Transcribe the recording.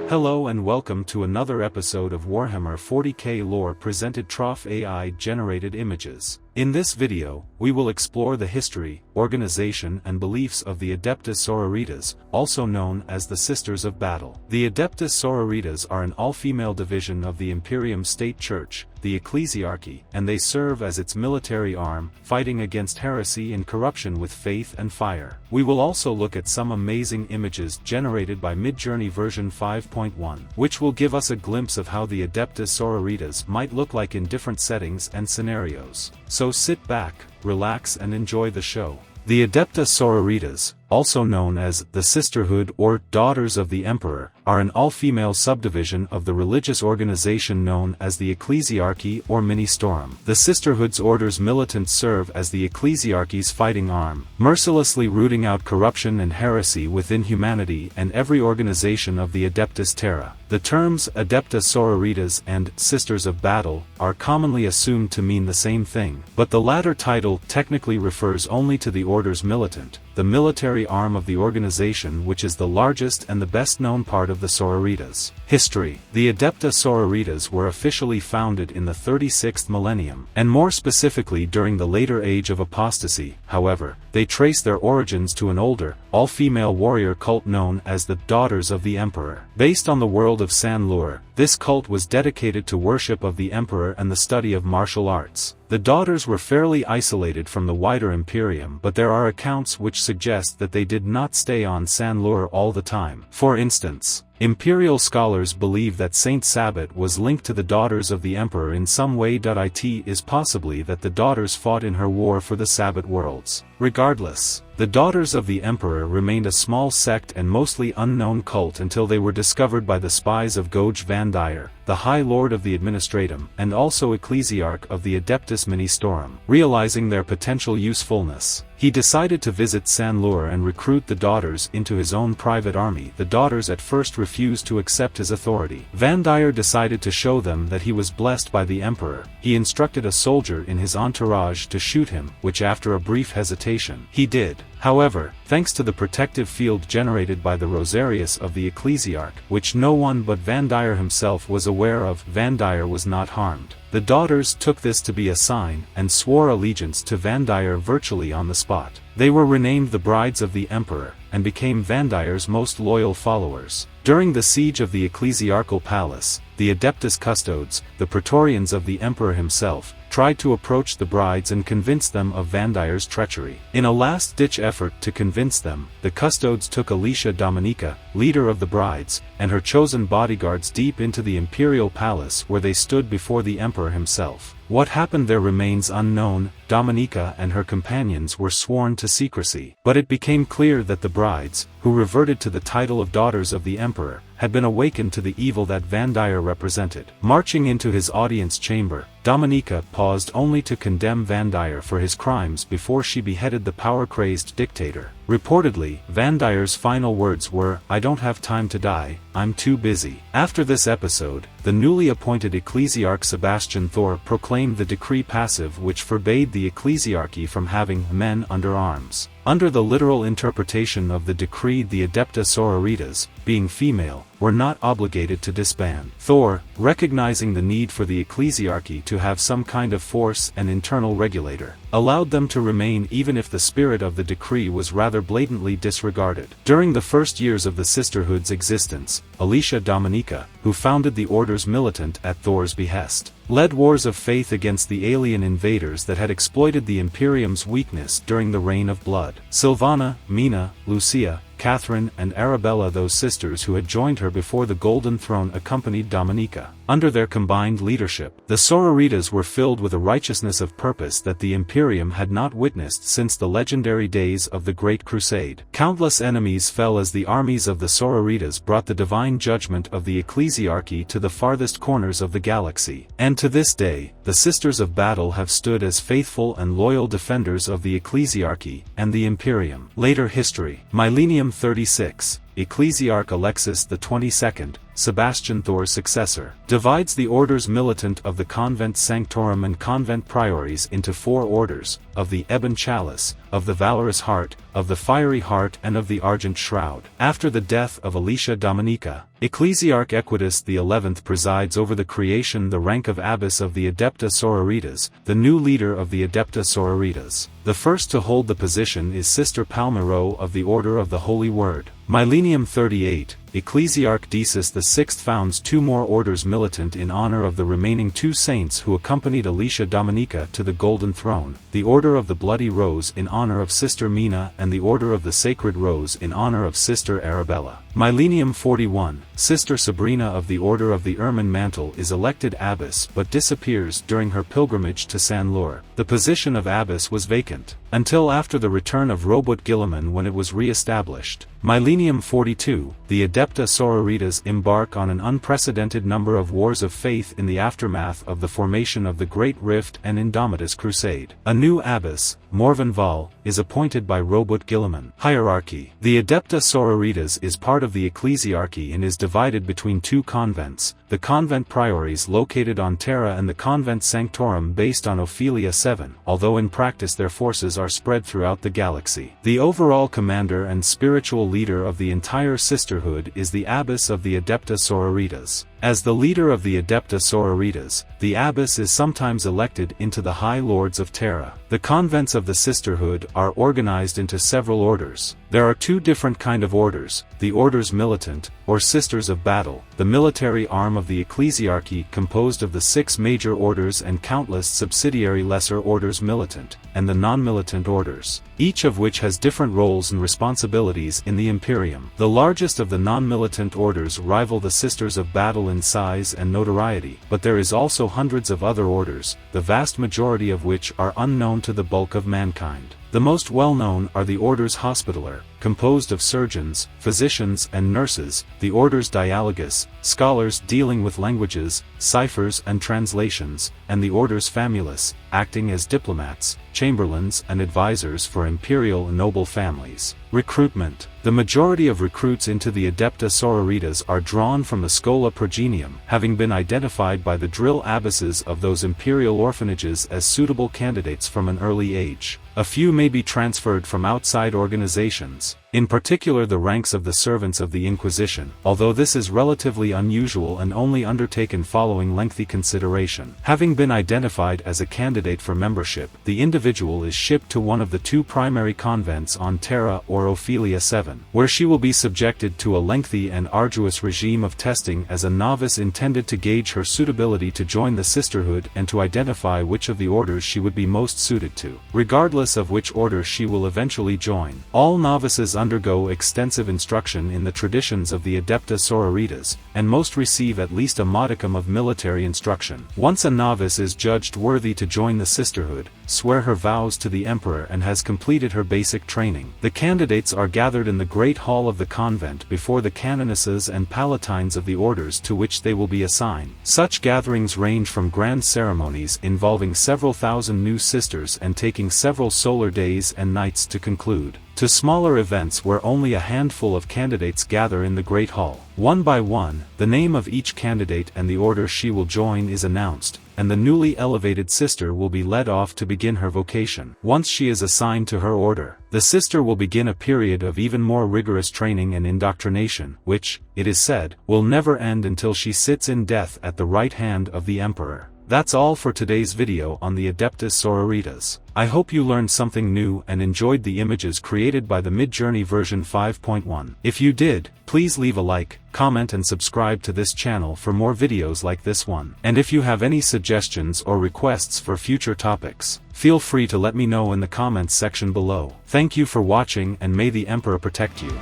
Hello and welcome to another episode of Warhammer 40k lore presented through AI-generated images. In this video, we will explore the history, organization and beliefs of the Adepta Sororitas, also known as the Sisters of Battle. The Adepta Sororitas are an all-female division of the Imperium state church, the Ecclesiarchy, and they serve as its military arm, fighting against heresy and corruption with faith and fire. We will also look at some amazing images generated by Midjourney version 5.1, which will give us a glimpse of how the Adepta Sororitas might look like in different settings and scenarios. So sit back, relax and enjoy the show. The Adepta Sororitas, also known as the Sisterhood or Daughters of the Emperor, are an all-female subdivision of the religious organization known as the Ecclesiarchy or Ministorum. The Sisterhood's Orders Militant serve as the Ecclesiarchy's fighting arm, mercilessly rooting out corruption and heresy within humanity and every organization of the Adeptus Terra. The terms Adepta Sororitas and Sisters of Battle are commonly assumed to mean the same thing, but the latter title technically refers only to the Orders Militant, the military arm of the organization, which is the largest and the best-known part of the Sororitas. History. The Adepta Sororitas were officially founded in the 36th millennium, and more specifically during the later age of apostasy. However, they trace their origins to an older, all-female warrior cult known as the Daughters of the Emperor. Based on the world of San-Lure, this cult was dedicated to worship of the Emperor and the study of martial arts. The daughters were fairly isolated from the wider Imperium, but there are accounts which suggest that they did not stay on San-Lure all the time. For instance, Imperial scholars believe that Saint Sabbat was linked to the Daughters of the Emperor in some way. It is possibly that the daughters fought in her war for the Sabbat worlds. Regardless, the Daughters of the Emperor remained a small sect and mostly unknown cult until they were discovered by the spies of Goj van Dyer, the High Lord of the Administratum and also Ecclesiarch of the Adeptus Ministorum. Realizing their potential usefulness, he decided to visit San-Lure and recruit the daughters into his own private army. The daughters at first refused to accept his authority. Van Dyer decided to show them that he was blessed by the Emperor. He instructed a soldier in his entourage to shoot him, which after a brief hesitation, he did. However, thanks to the protective field generated by the Rosarius of the Ecclesiarch, which no one but Van Dyer himself was aware of, Van Dyer was not harmed. The daughters took this to be a sign, and swore allegiance to Van Dyer virtually on the spot. They were renamed the Brides of the Emperor, and became Van Dyer's most loyal followers. During the siege of the Ecclesiarchal Palace, the Adeptus Custodes, the Praetorians of the Emperor himself, tried to approach the brides and convince them of Van Dyer's treachery. In a last-ditch effort to convince them, the Custodes took Alicia Dominica, leader of the brides, and her chosen bodyguards deep into the Imperial Palace where they stood before the Emperor himself. What happened there remains unknown. Dominica and her companions were sworn to secrecy, but it became clear that the brides, who reverted to the title of Daughters of the Emperor, had been awakened to the evil that Van Dyer represented. Marching into his audience chamber, Dominica paused only to condemn Van Dyer for his crimes before she beheaded the power-crazed dictator. Reportedly, Van Dyer's final words were, "I don't have time to die, I'm too busy." After this episode, the newly appointed Ecclesiarch Sebastian Thor proclaimed the decree passive which forbade the Ecclesiarchy from having men under arms. Under the literal interpretation of the decree, the Adepta Sororitas, being female, were not obligated to disband. Thor, recognizing the need for the Ecclesiarchy to have some kind of force and internal regulator, allowed them to remain even if the spirit of the decree was rather blatantly disregarded. During the first years of the Sisterhood's existence, Alicia Dominica, who founded the Orders Militant at Thor's behest, led wars of faith against the alien invaders that had exploited the Imperium's weakness during the Reign of Blood. Sylvana, Mina, Lucia, Catherine and Arabella, those sisters who had joined her before the Golden Throne, accompanied Dominica. Under their combined leadership, the Sororitas were filled with a righteousness of purpose that the Imperium had not witnessed since the legendary days of the Great Crusade. Countless enemies fell as the armies of the Sororitas brought the divine judgment of the Ecclesiarchy to the farthest corners of the galaxy. And to this day, the Sisters of Battle have stood as faithful and loyal defenders of the Ecclesiarchy and the Imperium. Later history. Millennium 36. Ecclesiarch Alexis the 22nd, Sebastian Thor's successor, divides the Orders Militant of the Convent Sanctorum and Convent Priories into 4 orders, of the Ebon Chalice, of the Valorous Heart, of the Fiery Heart and of the Argent Shroud. After the death of Alicia Dominica, Ecclesiarch Equitus XI presides over the creation the rank of Abbess of the Adepta Sororitas, the new leader of the Adepta Sororitas. The first to hold the position is Sister Palmiro of the Order of the Holy Word. Millennium 38, Ecclesiarch Desis VI founds 2 more Orders Militant in honor of the remaining 2 saints who accompanied Alicia Dominica to the Golden Throne, the Order of the Bloody Rose in honor of Sister Mina and the Order of the Sacred Rose in honor of Sister Arabella. Millennium 41, Sister Sabrina of the Order of the Ermine Mantle is elected abbess but disappears during her pilgrimage to Sanlur. The position of abbess was vacant until after the return of Robert Gilliman, when it was re-established. Millennium 42, the Adepta Sororitas embark on an unprecedented number of wars of faith in the aftermath of the formation of the Great Rift and Indomitus Crusade. A new abbess, Morven Val, is appointed by Robert Gilliman. Hierarchy. The Adepta Sororitas is part of the Ecclesiarchy and is divided between 2 convents, the Convent Priories located on Terra and the Convent Sanctorum based on Ophelia 7, although in practice their forces are spread throughout the galaxy. The overall commander and spiritual leader of the entire Sisterhood is the Abbess of the Adepta Sororitas. As the leader of the Adepta Sororitas, the abbess is sometimes elected into the High Lords of Terra. The convents of the Sisterhood are organized into several orders. There are 2 different kind of orders, the Orders Militant, or Sisters of Battle, the military arm of the Ecclesiarchy composed of the 6 major orders and countless subsidiary lesser orders militant, and the non-militant orders, each of which has different roles and responsibilities in the Imperium. The largest of the non-militant orders rival the Sisters of Battle in size and notoriety, but there is also hundreds of other orders, the vast majority of which are unknown to the bulk of mankind. The most well-known are the Orders Hospitaller, composed of surgeons, physicians and nurses, the Orders Dialogus, scholars dealing with languages, ciphers and translations, and the Orders Famulus, acting as diplomats, chamberlains and advisors for imperial and noble families. Recruitment. The majority of recruits into the Adepta Sororitas are drawn from the Schola Progenium, having been identified by the drill abbesses of those imperial orphanages as suitable candidates from an early age. A few may be transferred from outside organizations, in particular the ranks of the servants of the Inquisition, although this is relatively unusual and only undertaken following lengthy consideration. Having been identified as a candidate for membership, the individual is shipped to one of the 2 primary convents on Terra or Ophelia 7, where she will be subjected to a lengthy and arduous regime of testing as a novice intended to gauge her suitability to join the Sisterhood and to identify which of the orders she would be most suited to. Regardless of which order she will eventually join, all novices undergo extensive instruction in the traditions of the Adepta Sororitas, and most receive at least a modicum of military instruction. Once a novice is judged worthy to join the Sisterhood, swear her vows to the Emperor and has completed her basic training, the candidates are gathered in the Great Hall of the convent before the canonesses and palatines of the orders to which they will be assigned. Such gatherings range from grand ceremonies involving several thousand new sisters and taking several solar days and nights to conclude, to smaller events where only a handful of candidates gather in the Great Hall. One by one, the name of each candidate and the order she will join is announced, and the newly elevated sister will be led off to begin her vocation. Once she is assigned to her order, the sister will begin a period of even more rigorous training and indoctrination, which, it is said, will never end until she sits in death at the right hand of the Emperor. That's all for today's video on the Adeptus Sororitas. I hope you learned something new and enjoyed the images created by the Midjourney version 5.1. If you did, please leave a like, comment and subscribe to this channel for more videos like this one. And if you have any suggestions or requests for future topics, feel free to let me know in the comments section below. Thank you for watching and may the Emperor protect you.